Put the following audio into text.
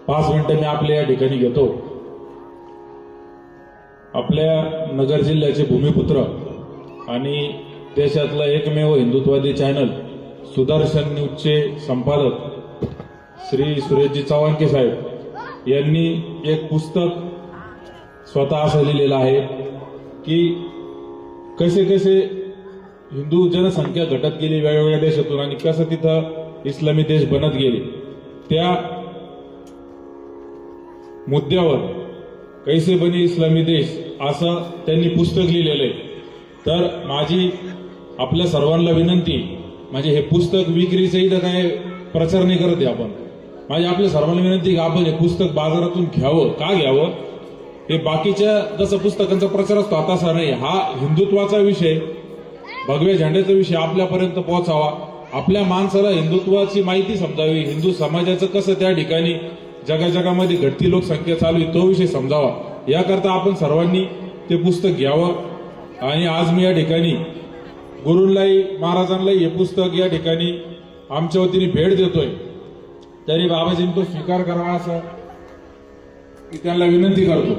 5 मिनिटं मी आपल्या या ठिकाणी घेतो। आपल्या नगर जिल्ह्याचे भूमिपुत्र आणि देशातला एकमेव हिंदुत्ववादी चॅनल सुदर्शन न्यूजचे संपादक श्री सुरेशजी चव्हाणके साहेब यांनी एक पुस्तक स्वतः असं लिहिलेलं आहे की कसे कसे हिंदू जनसंख्या घटत गेली वेगवेगळ्या देशातून आणि कसं तिथं इस्लामी देश बनत गेले, त्या मुद्द्यावर कैसे बने इस्लामी देश असं त्यांनी पुस्तक लिहिलेलं आहे। तर माझी आपल्या सर्वांना विनंती, म्हणजे हे पुस्तक विक्रीचं इथं काय प्रचार नाही करत आहे आपण, माझी आपल्या सर्वांना विनंती की आपण हे पुस्तक बाजारातून घ्यावं। का घ्यावं? हे बाकीच्या जसं पुस्तकांचा प्रचार असतो तसा नाही, हा हिंदुत्वाचा विषय, भगव्या झेंड्याचा विषय आपल्यापर्यंत पोहोचावा, आपल्या माणसाला हिंदुत्वाची माहिती समजावी, हिंदू समाजाचं कसं त्या ठिकाणी जगामध्ये घटती लोकसंख्या चालू आहे तो विषय समजावा, याकरता आपण सर्वांनी ते पुस्तक घ्यावं। आणि आज मी या ठिकाणी गुरुंलाही महाराजांनाही हे पुस्तक या ठिकाणी आमच्या वतीने भेट देतोय, तरी बाबाजींनी तो स्वीकार करावा असं की त्यांना विनंती करतो।